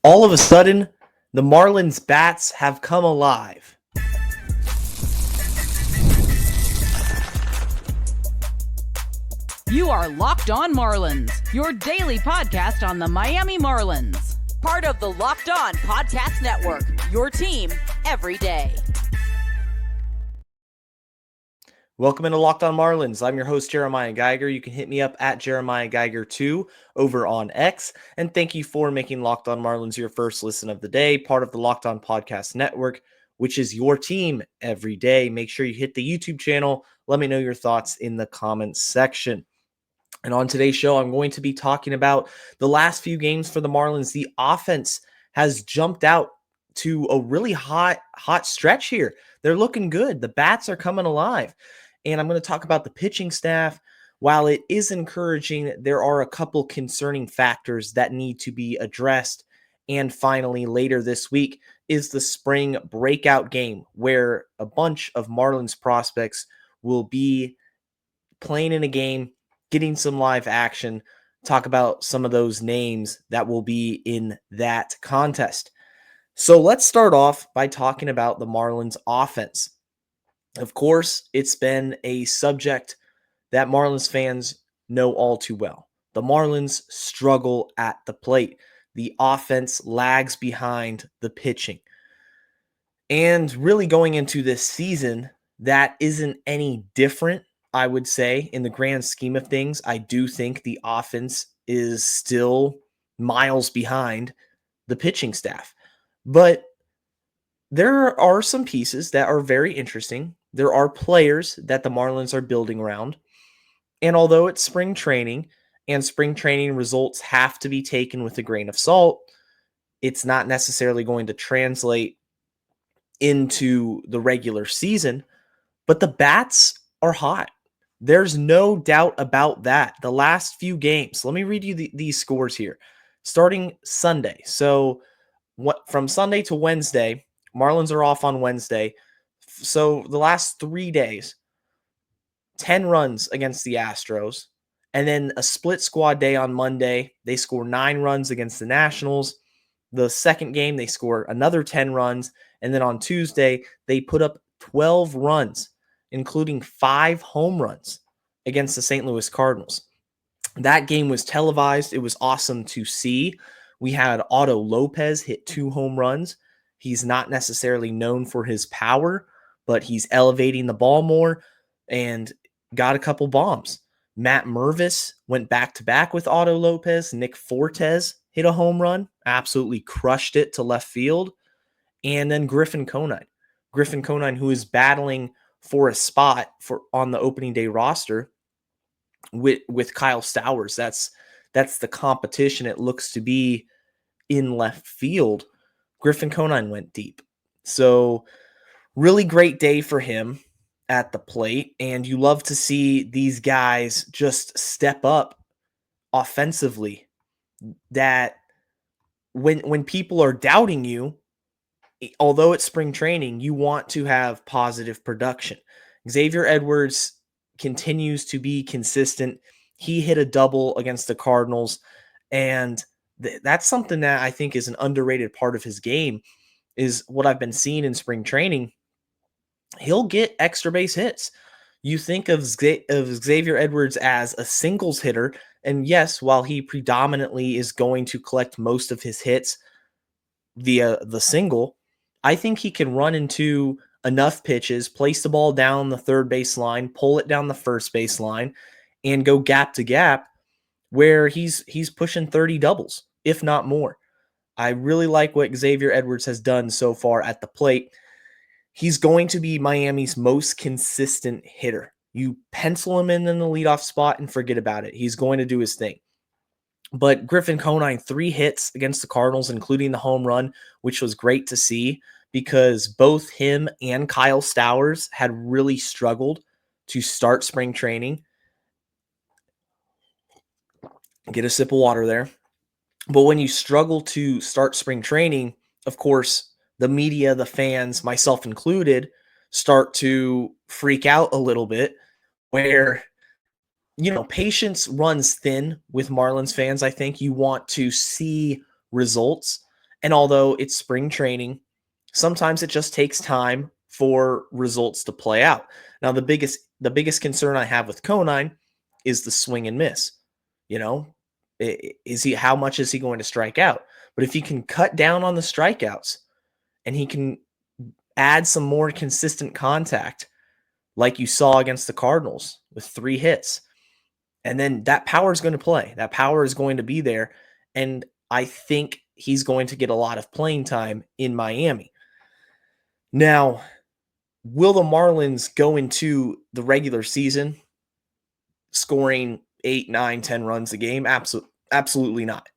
All of a sudden, the Marlins bats have come alive. You are Locked On Marlins, your daily podcast on the Miami Marlins. Part of the Locked On Podcast Network, your team every day. Welcome into Locked On Marlins. I'm your host, Jeremiah Geiger. You can hit me up at Jeremiah Geiger2 over on X. And thank you for making Locked On Marlins your first listen of the day, part of the Locked On Podcast Network, which is your team every day. Make sure you hit the YouTube channel. Let me know your thoughts in the comments section. And on today's show, I'm going to be talking about the last few games for the Marlins. The offense has jumped out to a really hot stretch here. They're looking good. The bats are coming alive. And I'm going to talk about the pitching staff. While it is encouraging, there are a couple concerning factors that need to be addressed. And finally, later this week is the spring breakout game where a bunch of Marlins prospects will be playing in a game, getting some live action. Talk about some of those names that will be in that contest. So let's start off by talking about the Marlins offense. Of course, it's been a subject that Marlins fans know all too well. The Marlins struggle at the plate. The offense lags behind the pitching. And really going into this season, that isn't any different, I would say, in the grand scheme of things. I do think the offense is still miles behind the pitching staff. But there are some pieces that are very interesting. There are players that the Marlins are building around. And although it's spring training and spring training results have to be taken with a grain of salt, it's not necessarily going to translate into the regular season. But the bats are hot. There's no doubt about that. The last few games, let me read you these scores here. Starting Sunday. So from Sunday to Wednesday, Marlins are off on Wednesday. So the last 3 days, 10 runs against the Astros. And then a split squad day on Monday. They score 9 runs against the Nationals. The second game, they score another 10 runs. And then on Tuesday, they put up 12 runs, including 5 home runs against the St. Louis Cardinals. That game was televised. It was awesome to see. We had Otto Lopez hit 2 home runs. He's not necessarily known for his power, but he's elevating the ball more and got a couple bombs. Matt Mervis went back-to-back with Otto Lopez. Nick Fortes hit a home run, absolutely crushed it to left field. And then Griffin Conine, who is battling for a spot on the opening day roster with Kyle Stowers. That's the competition it looks to be in left field. Griffin Conine went deep. So really great day for him at the plate. And you love to see these guys just step up offensively. That when people are doubting you, although it's spring training, you want to have positive production. Xavier Edwards continues to be consistent. He hit a double against the Cardinals, and that's something that I think is an underrated part of his game, is what I've been seeing in spring training. He'll get extra base hits. You think of Xavier Edwards as a singles hitter, and yes, while he predominantly is going to collect most of his hits via the single, I think he can run into enough pitches, place the ball down the third base line, pull it down the first base line, and go gap to gap where he's pushing 30 doubles, if not more. I really like what Xavier Edwards has done so far at the plate. He's going to be Miami's most consistent hitter. You pencil him in the leadoff spot and forget about it. He's going to do his thing. But Griffin Conine, 3 hits against the Cardinals, including the home run, which was great to see because both him and Kyle Stowers had really struggled to start spring training. Get a sip of water there. But when you struggle to start spring training, of course, the media, the fans, myself included, start to freak out a little bit where, patience runs thin with Marlins fans. I think you want to see results. And although it's spring training, sometimes it just takes time for results to play out. Now, the biggest concern I have with Conine is the swing and miss. You know, how much is he going to strike out? But if he can cut down on the strikeouts and he can add some more consistent contact, like you saw against the Cardinals with 3 hits, and then that power is going to play. That power is going to be there. And I think he's going to get a lot of playing time in Miami. Now, will the Marlins go into the regular season scoring 8, 9, 10 runs a game? Absolutely not.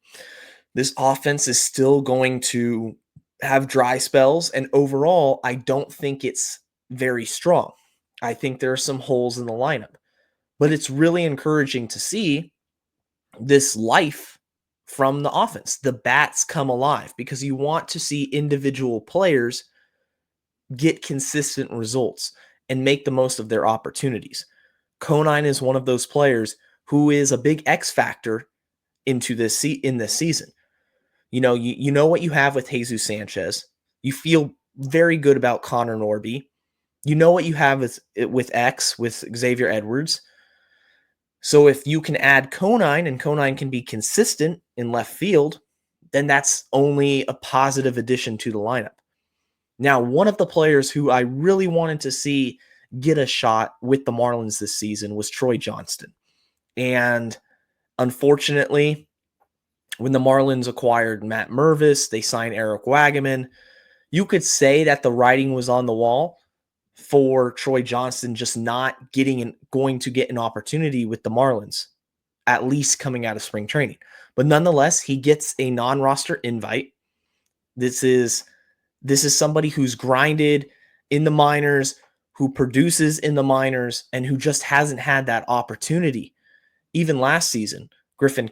This offense is still going to have dry spells, and overall, I don't think it's very strong. I think there are some holes in the lineup, but it's really encouraging to see this life from the offense. The bats come alive because you want to see individual players get consistent results and make the most of their opportunities. Conine is one of those players who is a big X factor into this in this season. You know what you have with Jesus Sanchez. You feel very good about Connor Norby. You know what you have with Xavier Edwards. So if you can add Conine and Conine can be consistent in left field, then that's only a positive addition to the lineup. Now, one of the players who I really wanted to see get a shot with the Marlins this season was Troy Johnston. And unfortunately, when the Marlins acquired Matt Mervis, they signed Eric Wagaman. You could say that the writing was on the wall for Troy Johnston just not going to get an opportunity with the Marlins, at least coming out of spring training. But nonetheless, he gets a non-roster invite. This is somebody who's grinded in the minors, who produces in the minors, and who just hasn't had that opportunity. Even last season, Griffin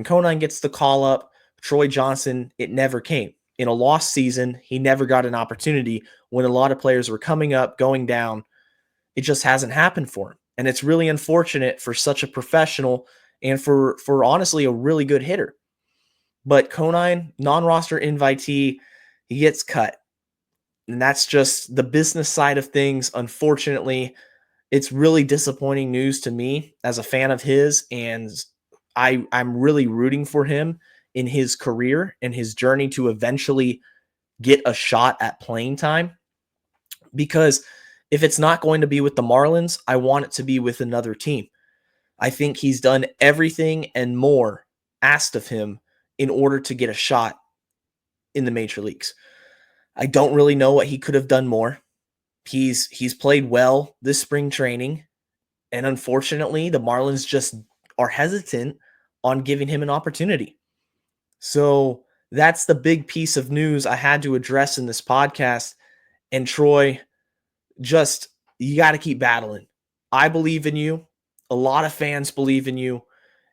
Conine gets the call up. Troy Johnston, it never came. In a lost season, he never got an opportunity when a lot of players were coming up, going down. It just hasn't happened for him. And it's really unfortunate for such a professional and for honestly a really good hitter. But Conine, non-roster invitee, he gets cut. And that's just the business side of things. Unfortunately, it's really disappointing news to me as a fan of his, and I'm really rooting for him in his career and his journey to eventually get a shot at playing time. Because if it's not going to be with the Marlins, I want it to be with another team. I think he's done everything and more asked of him in order to get a shot in the major leagues. I don't really know what he could have done more. He's played well this spring training, and unfortunately, the Marlins just are hesitant on giving him an opportunity. So that's the big piece of news I had to address in this podcast. And Troy, just you got to keep battling. I believe in you. A lot of fans believe in you,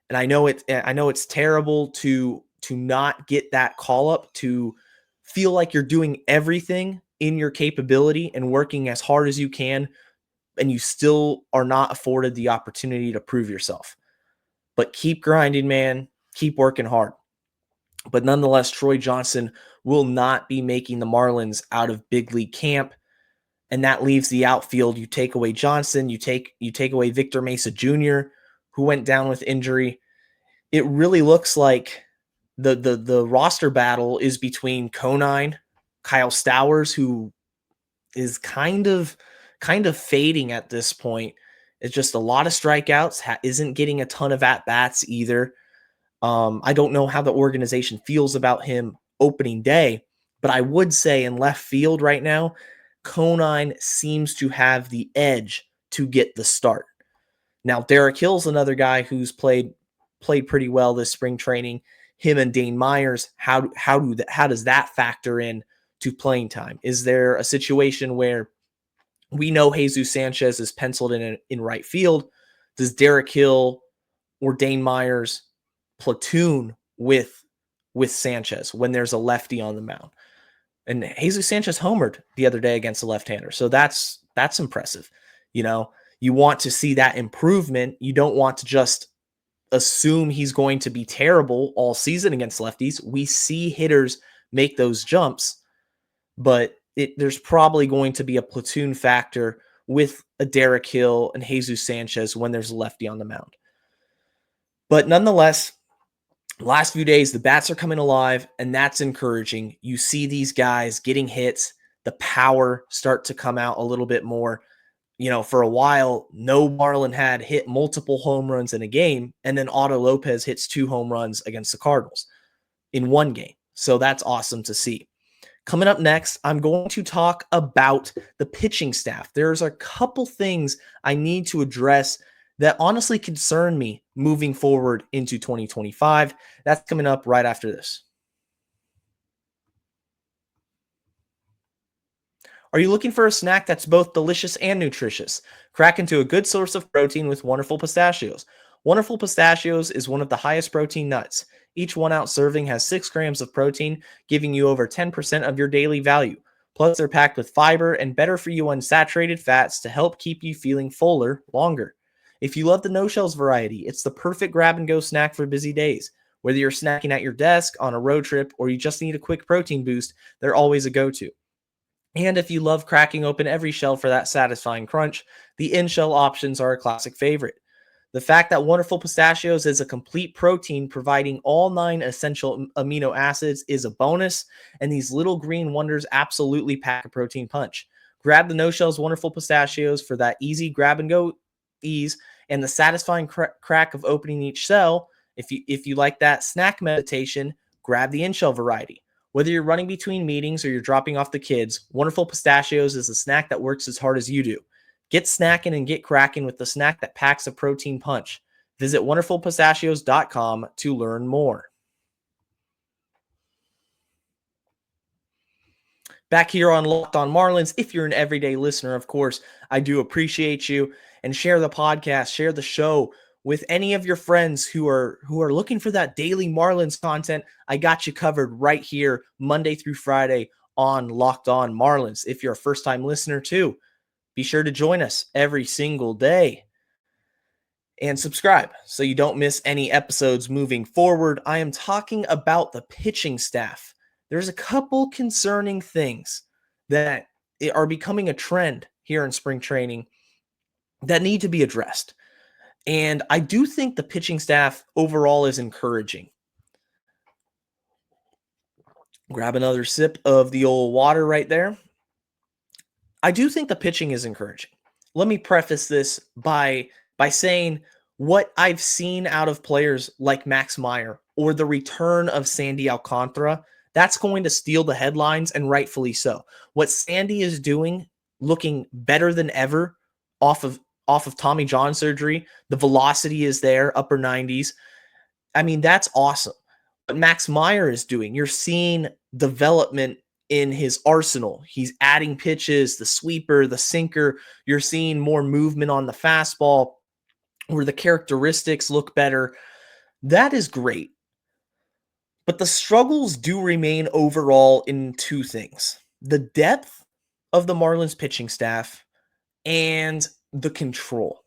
and I know it's terrible to not get that call up, to feel like you're doing everything in your capability and working as hard as you can, and you still are not afforded the opportunity to prove yourself. But keep grinding, man. Keep working hard. But nonetheless, Troy Johnston will not be making the Marlins out of big league camp, and that leaves the outfield. You take away Johnston, you take away Victor Mesa Jr., who went down with injury. It really looks like the roster battle is between Conine, Kyle Stowers, who is kind of fading at this point. It's just a lot of strikeouts, isn't getting a ton of at-bats either. I don't know how the organization feels about him opening day, but I would say in left field right now, Conine seems to have the edge to get the start. Now, Derek Hill's another guy who's played pretty well this spring training. Him and Dane Myers, how does that factor in to playing time? Is there a situation where we know Jesus Sanchez is penciled in right field? Does Derek Hill or Dane Myers platoon with Sanchez when there's a lefty on the mound? And Jesus Sanchez homered the other day against a left-hander. So that's impressive. You want to see that improvement. You don't want to just assume he's going to be terrible all season against lefties. We see hitters make those jumps, but there's probably going to be a platoon factor with a Derek Hill and Jesus Sanchez when there's a lefty on the mound. But nonetheless, last few days, the bats are coming alive, and that's encouraging. You see these guys getting hits, the power start to come out a little bit more. For a while, no Marlin had hit multiple home runs in a game, and then Otto Lopez hits 2 home runs against the Cardinals in one game. So that's awesome to see. Coming up next, I'm going to talk about the pitching staff. There's a couple things I need to address that honestly concern me moving forward into 2025. That's coming up right after this. Are you looking for a snack that's both delicious and nutritious? Crack into a good source of protein with Wonderful Pistachios. Wonderful Pistachios is one of the highest protein nuts. Each 1-ounce serving has 6 grams of protein, giving you over 10% of your daily value. Plus, they're packed with fiber and better-for-you unsaturated fats to help keep you feeling fuller longer. If you love the no-shells variety, it's the perfect grab-and-go snack for busy days. Whether you're snacking at your desk, on a road trip, or you just need a quick protein boost, they're always a go-to. And if you love cracking open every shell for that satisfying crunch, the in-shell options are a classic favorite. The fact that Wonderful Pistachios is a complete protein providing all 9 essential amino acids is a bonus, and these little green wonders absolutely pack a protein punch. Grab the no-shells Wonderful Pistachios for that easy grab-and-go ease and the satisfying crack of opening each cell. If you like that snack meditation, grab the in-shell variety. Whether you're running between meetings or you're dropping off the kids, Wonderful Pistachios is a snack that works as hard as you do. Get snacking and get cracking with the snack that packs a protein punch. Visit wonderfulpistachios.com to learn more. Back here on Locked On Marlins, if you're an everyday listener, of course, I do appreciate you. And share the podcast, share the show with any of your friends who are looking for that daily Marlins content. I got you covered right here, Monday through Friday on Locked On Marlins. If you're a first-time listener too, be sure to join us every single day and subscribe so you don't miss any episodes moving forward. I am talking about the pitching staff. There's a couple concerning things that are becoming a trend here in spring training that need to be addressed. And I do think the pitching staff overall is encouraging. Grab another sip of the old water right there. I do think the pitching is encouraging. Let me preface this by saying what I've seen out of players like Max Meyer or the return of Sandy Alcantara, that's going to steal the headlines, and rightfully so. What Sandy is doing, looking better than ever off of Tommy John surgery. The velocity is there, upper 90s. I mean, that's awesome. What Max Meyer is doing, you're seeing development in his arsenal. He's adding pitches, the sweeper, the sinker. You're seeing more movement on the fastball where the characteristics look better. That is great. But the struggles do remain overall in 2 things: the depth of the Marlins pitching staff and the control.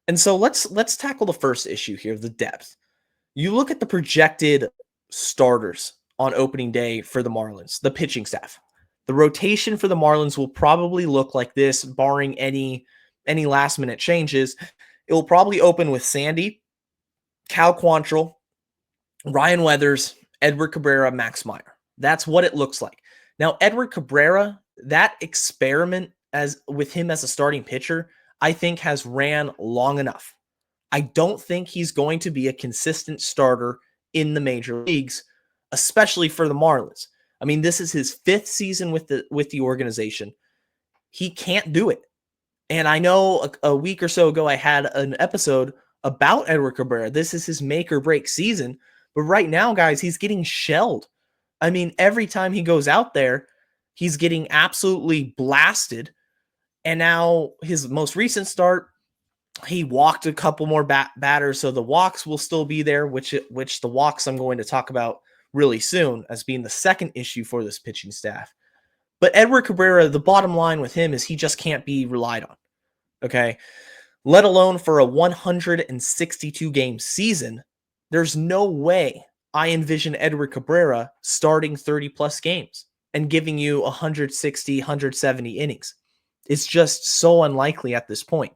And so let's tackle the first issue here, the depth. You look at the projected starters on opening day for the Marlins, the pitching staff. The rotation for the Marlins will probably look like this, barring any last minute changes. It will probably open with Sandy, Cal Quantrill, Ryan Weathers, Edward Cabrera, Max Meyer. That's what it looks like. Now, Edward Cabrera, that experiment with him as a starting pitcher, I think has ran long enough. I don't think he's going to be a consistent starter in the major leagues, especially for the Marlins. I mean, this is his 5th season with the organization. He can't do it. And I know a week or so ago I had an episode about Edward Cabrera. This is his make or break season. But right now, guys, he's getting shelled. I mean, every time he goes out there, he's getting absolutely blasted. And now his most recent start, he walked a couple more batters, so the walks will still be there, which the walks I'm going to talk about really soon as being the second issue for this pitching staff. But Edward Cabrera, the bottom line with him is he just can't be relied on, okay? Let alone for a 162-game season. There's no way I envision Edward Cabrera starting 30 plus games and giving you 160, 170 innings. It's just so unlikely at this point.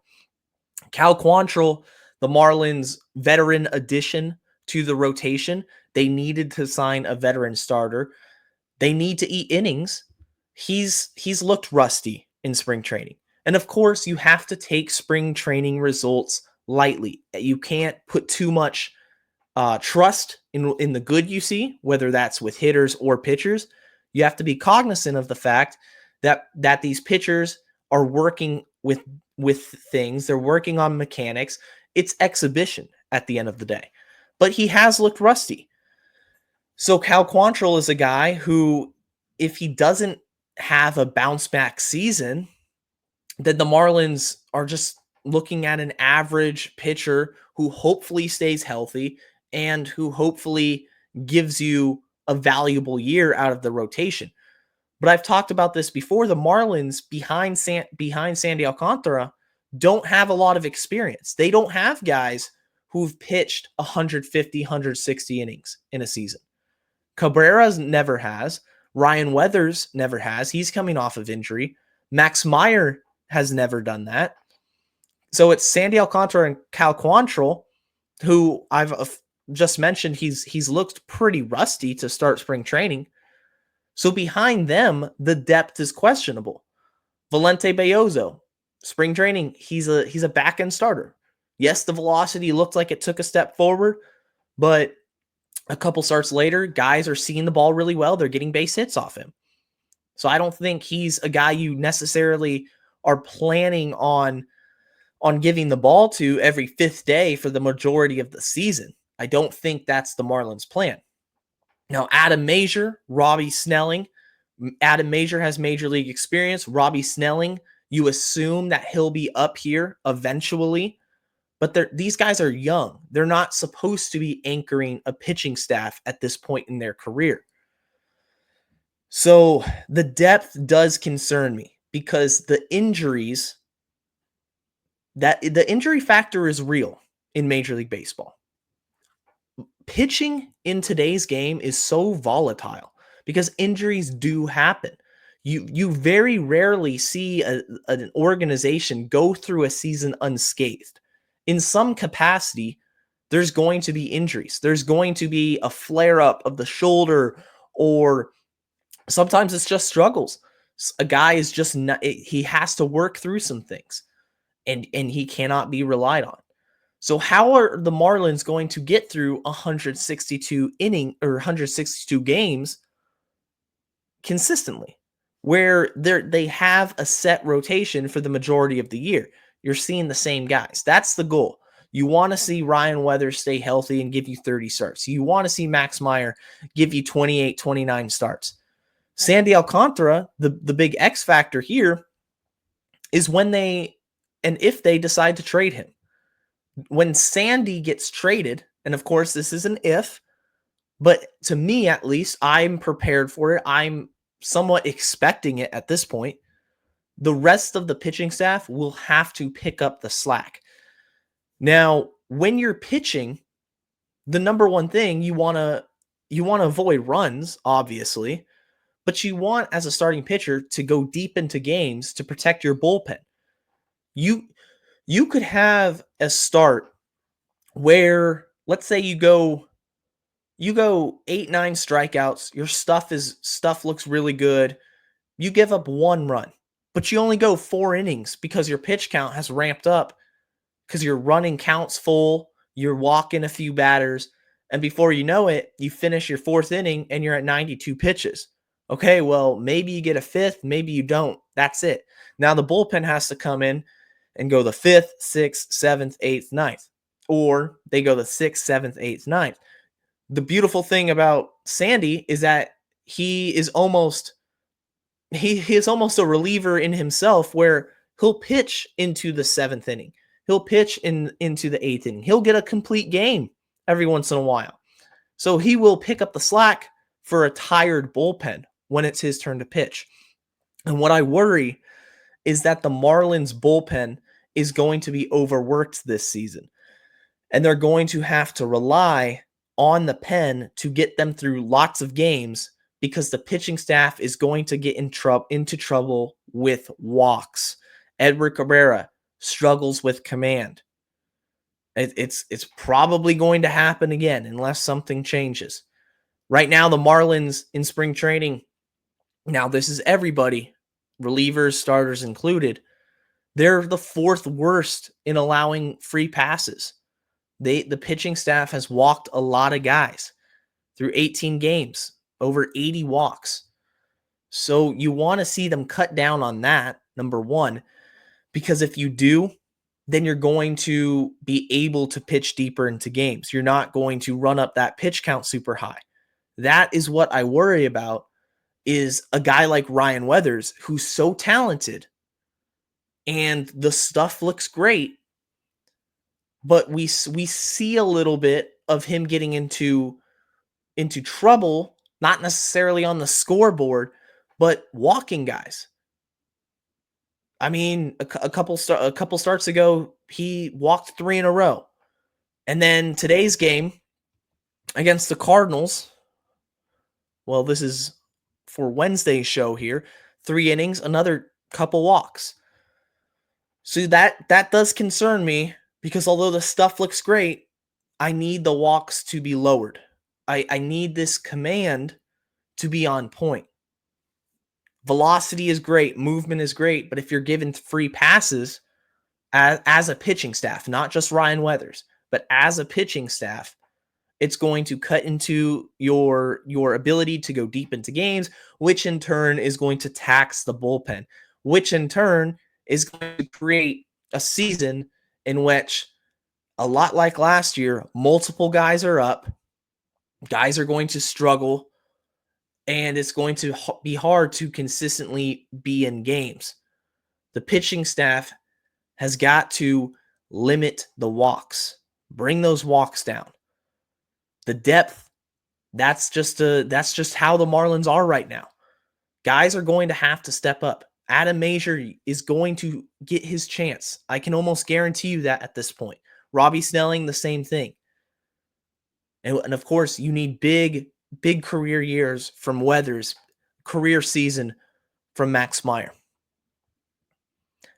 Cal Quantrill, the Marlins veteran addition to the rotation, they needed to sign a veteran starter. They need to eat innings. He's looked rusty in spring training. And of course, you have to take spring training results lightly. You can't put too much trust in the good you see, whether that's with hitters or pitchers. You have to be cognizant of the fact that these pitchers are working with things. They're working on mechanics. It's exhibition at the end of the day. But he has looked rusty. So Cal Quantrill is a guy who, if he doesn't have a bounce back season, then the Marlins are just looking at an average pitcher who hopefully stays healthy and who hopefully gives you a valuable year out of the rotation. But I've talked about this before. The Marlins behind Sandy Alcantara don't have a lot of experience. They don't have guys who've pitched 150, 160 innings in a season. Cabrera never has. Ryan Weathers never has. He's coming off of injury. Max Meyer has never done that. So it's Sandy Alcantara and Cal Quantrill, who I've just mentioned. He's looked pretty rusty to start spring training. So behind them, the depth is questionable. Valente Belloso, spring training, he's a back-end starter. Yes, the velocity looked like it took a step forward, but a couple starts later, guys are seeing the ball really well. They're getting base hits off him. So I don't think he's a guy you necessarily are planning on giving the ball to every fifth day for the majority of the season. I don't think that's the Marlins' plan. Now, Adam Major, Robbie Snelling. Adam Major has major league experience. Robbie Snelling, you assume that he'll be up here eventually. But these guys are young. They're not supposed to be anchoring a pitching staff at this point in their career. So the depth does concern me because the injury factor is real in Major League Baseball. Pitching in today's game is so volatile because injuries do happen. You very rarely see an organization go through a season unscathed. In some capacity, there's going to be injuries. There's going to be a flare-up of the shoulder, or sometimes it's just struggles. A guy is just not, he has to work through some things, and he cannot be relied on. So how are the Marlins going to get through 162 games consistently, where they have a set rotation for the majority of the year? You're seeing the same guys. That's the goal. You want to see Ryan Weathers stay healthy and give you 30 starts. You want to see Max Meyer give you 28, 29 starts. Sandy Alcantara, the big X factor here, is when if they decide to trade him. When Sandy gets traded, and of course this is an if, but to me at least, I'm prepared for it. I'm somewhat expecting it at this point. The rest of the pitching staff will have to pick up the slack. Now, when you're pitching, the number one thing you want to avoid runs, obviously, but you want, as a starting pitcher, to go deep into games to protect your bullpen. You could have a start where, let's say you go 8-9 strikeouts, your stuff looks really good. You give up one run, but you only go 4 innings because your pitch count has ramped up, because your running count's full, you're walking a few batters, and before you know it, you finish your 4th inning and you're at 92 pitches. Okay, well, maybe you get a 5th, maybe you don't. That's it. Now the bullpen has to come in and go the 5th, 6th, 7th, 8th, 9th. Or they go the 6th, 7th, 8th, 9th. The beautiful thing about Sandy is that he is almost a reliever in himself, where he'll pitch into the 7th inning. He'll pitch into the 8th inning. He'll get a complete game every once in a while. So he will pick up the slack for a tired bullpen when it's his turn to pitch. And what I worry is that the Marlins bullpen is going to be overworked this season. And they're going to have to rely on the pen to get them through lots of games because the pitching staff is going to get into trouble with walks. Edward Cabrera struggles with command. It's probably going to happen again unless something changes. Right now, the Marlins in spring training, now this is everybody, relievers, starters included, they're the fourth worst in allowing free passes. The pitching staff has walked a lot of guys through 18 games, over 80 walks. So you want to see them cut down on that, number one, because if you do, then you're going to be able to pitch deeper into games. You're not going to run up that pitch count super high. That is what I worry about, is a guy like Ryan Weathers, who's so talented and the stuff looks great, but we see a little bit of him getting into trouble, not necessarily on the scoreboard, but walking guys. I mean, a couple starts ago, he walked 3 in a row. And then today's game against the Cardinals, well, this is for Wednesday's show here, 3 innings, another couple walks. So that does concern me, because although the stuff looks great, I need the walks to be lowered. I need this command to be on point. Velocity is great, movement is great, but if you're given free passes as a pitching staff, not just Ryan Weathers, but as a pitching staff, it's going to cut into your ability to go deep into games, which in turn is going to tax the bullpen, which in turn is going to create a season in which, a lot like last year, multiple guys are up, guys are going to struggle, and it's going to be hard to consistently be in games. The pitching staff has got to limit the walks, bring those walks down. The depth, that's just how the Marlins are right now. Guys are going to have to step up. Adam Major is going to get his chance. I can almost guarantee you that at this point. Robbie Snelling, the same thing. And of course, you need big career years from Weathers, career season from Max Meyer.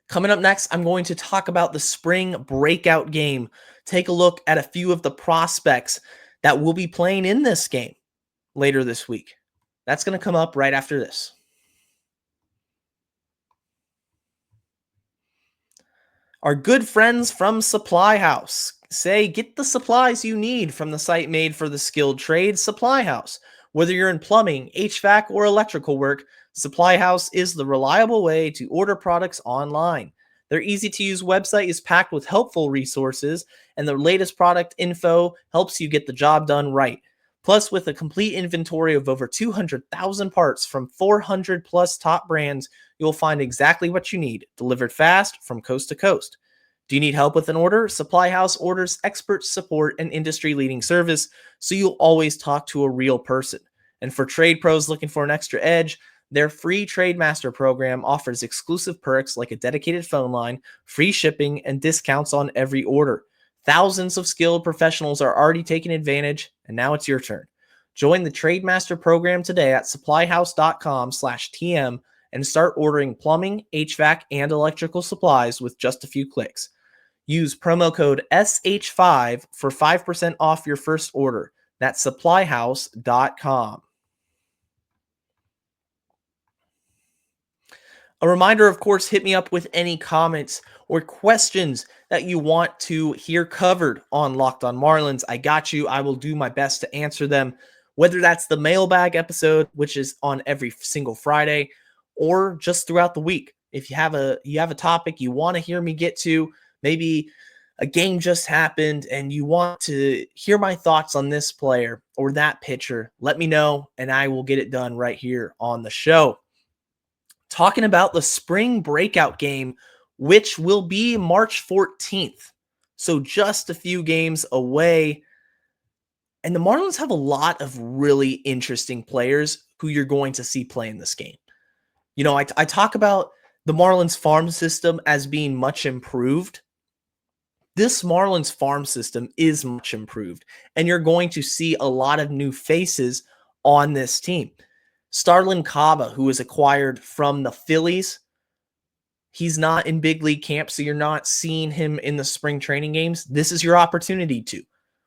Coming up next, I'm going to talk about the spring breakout game. Take a look at a few of the prospects that will be playing in this game later this week. That's going to come up right after this. Our good friends from Supply House say get the supplies you need from the site made for the skilled trades, Supply House. Whether you're in plumbing, HVAC, or electrical work, Supply House is the reliable way to order products online. Their easy-to-use website is packed with helpful resources, and the latest product info helps you get the job done right. Plus, with a complete inventory of over 200,000 parts from 400 plus top brands, you'll find exactly what you need, delivered fast from coast to coast. Do you need help with an order? Supply House orders expert support and industry-leading service, so you'll always talk to a real person. And for trade pros looking for an extra edge, their free Trade Master program offers exclusive perks like a dedicated phone line, free shipping, and discounts on every order. Thousands of skilled professionals are already taking advantage, and now it's your turn. Join the Trade Master program today at supplyhouse.com/TM and start ordering plumbing, HVAC, and electrical supplies with just a few clicks. Use promo code SH5 for 5% off your first order. That's supplyhouse.com. A reminder, of course, hit me up with any comments or questions that you want to hear covered on Locked on Marlins. I got you. I will do my best to answer them, whether that's the mailbag episode, which is on every single Friday, or just throughout the week. If you have a topic you want to hear me get to, maybe a game just happened and you want to hear my thoughts on this player or that pitcher, let me know and I will get it done right here on the show. Talking about the spring breakout game, which will be March 14th. So just a few games away. And the Marlins have a lot of really interesting players who you're going to see play in this game. You know, I talk about the Marlins farm system as being much improved, This Marlins farm system is much improved, and you're going to see a lot of new faces on this team. Starlin Caba, who was acquired from the Phillies, he's not in big league camp, so you're not seeing him in the spring training games. This is your opportunity to.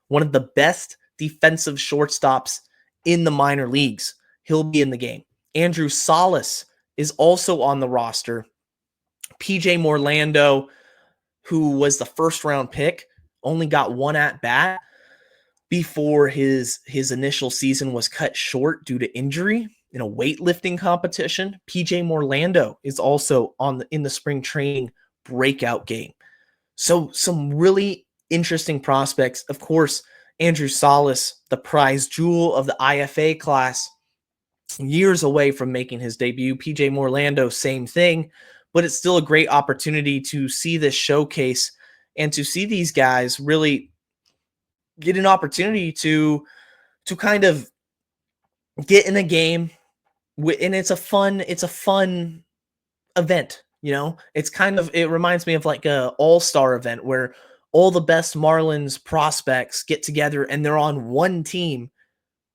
One of the best defensive shortstops in the minor leagues. He'll be in the game. Andrew Salas is also on the roster. PJ Morlando, who was the first round pick, only got one at bat before his initial season was cut short due to injury in a weightlifting competition. PJ Morlando is also in the spring training breakout game. So some really interesting prospects. Of course, Andrew Salas, the prize jewel of the IFA class, years away from making his debut. PJ Morlando, same thing, but it's still a great opportunity to see this showcase and to see these guys really get an opportunity to kind of get in a game, and it's a fun event. It reminds me of like a all-star event where all the best Marlins prospects get together and they're on one team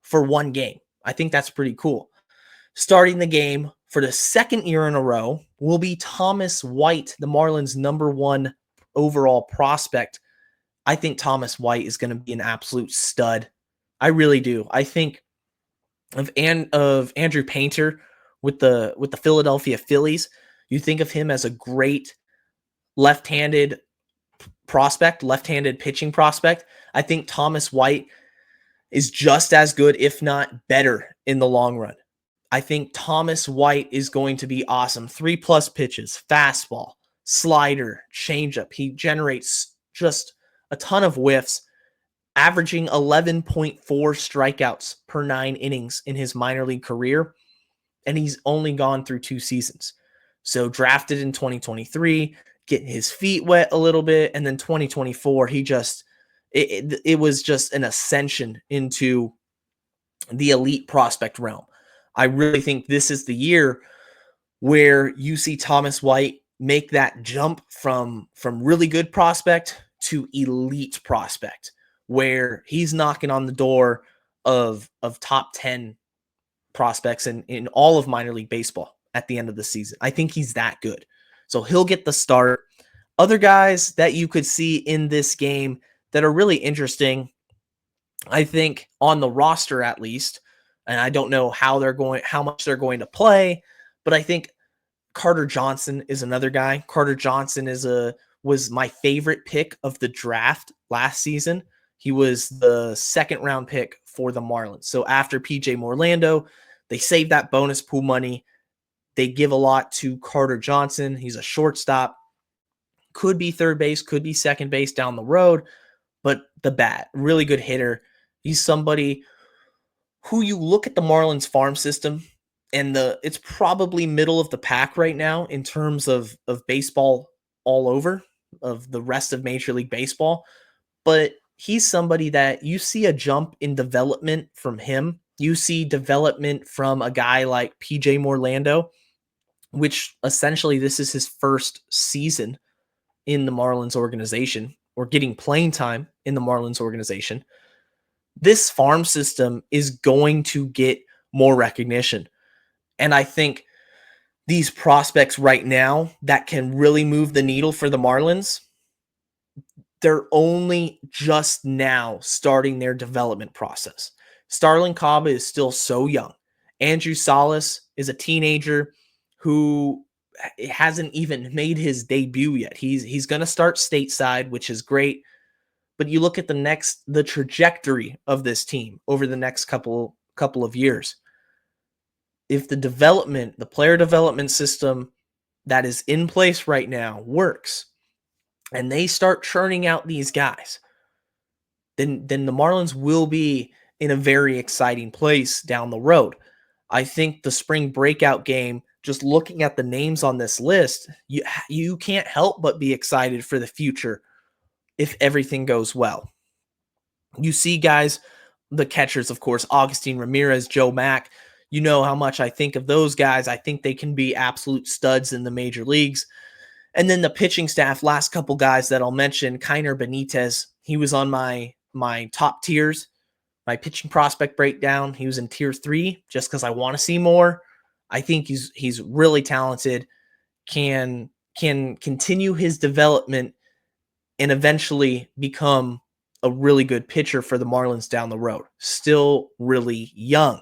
for one game. I think that's pretty cool. Starting the game for the second year in a row will be Thomas White, the Marlins' #1 overall prospect. I think Thomas White is going to be an absolute stud. I really do. I think of Andrew Painter with the Philadelphia Phillies. You think of him as a great left-handed prospect, left-handed pitching prospect. I think Thomas White is just as good, if not better, in the long run. I think Thomas White is going to be awesome. 3+ pitches, fastball, slider, changeup. He generates just a ton of whiffs, averaging 11.4 strikeouts per 9 innings in his minor league career, and he's only gone through 2 seasons. So drafted in 2023, getting his feet wet a little bit, and then 2024, it was just an ascension into the elite prospect realm. I really think this is the year where you see Thomas White make that jump from really good prospect to elite prospect, where he's knocking on the door of top 10 prospects in all of minor league baseball at the end of the season. I think he's that good. So he'll get the start. Other guys that you could see in this game that are really interesting, I think on the roster at least, and I don't know how much they're going to play, but I think Carter Johnson is another guy. Carter Johnson was my favorite pick of the draft last season. He was the second round pick for the Marlins. So after PJ Morlando, they save that bonus pool money. They give a lot to Carter Johnson. He's a shortstop. Could be third base, could be second base down the road, but the bat, really good hitter. He's somebody who you look at the Marlins farm system, and it's probably middle of the pack right now in terms of baseball all over, of the rest of Major League Baseball. But he's somebody that you see a jump in development from him. You see development from a guy like PJ Morlando, which essentially this is his first season in the Marlins organization, or getting playing time in the Marlins organization. This farm system is going to get more recognition. And I think these prospects right now that can really move the needle for the Marlins, they're only just now starting their development process. Starlin Caba is still so young. Andrew Salas is a teenager who hasn't even made his debut yet. He's going to start stateside, which is great. But you look at the trajectory of this team over the next couple of years. If the player development system that is in place right now works, and they start churning out these guys, then the Marlins will be in a very exciting place down the road. I think the spring breakout game, just looking at the names on this list, you can't help but be excited for the future if everything goes well. You see guys, the catchers, of course, Augustine Ramirez, Joe Mack. You know how much I think of those guys. I think they can be absolute studs in the major leagues. And then the pitching staff, last couple guys that I'll mention, Kiner Benitez, he was on my top tiers, my pitching prospect breakdown. He was in tier 3 just because I want to see more. I think he's really talented, can continue his development and eventually become a really good pitcher for the Marlins down the road. Still really young.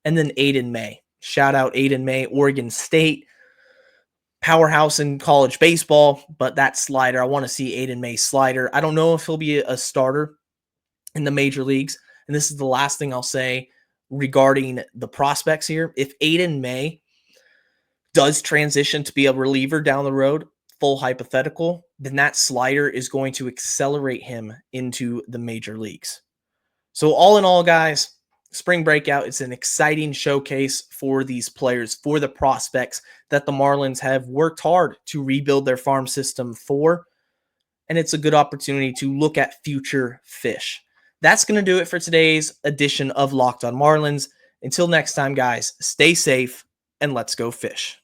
And then Aiden May. Shout out Aiden May, Oregon State. Powerhouse in college baseball, but that slider, I want to see Aiden May's slider. I don't know if he'll be a starter in the major leagues. And this is the last thing I'll say regarding the prospects here. If Aiden May does transition to be a reliever down the road, full hypothetical, then that slider is going to accelerate him into the major leagues. So all in all, guys, spring breakout, it's an exciting showcase for these players, for the prospects that the Marlins have worked hard to rebuild their farm system for. And it's a good opportunity to look at future fish. That's going to do it for today's edition of Locked on Marlins. Until next time, guys, stay safe and let's go fish.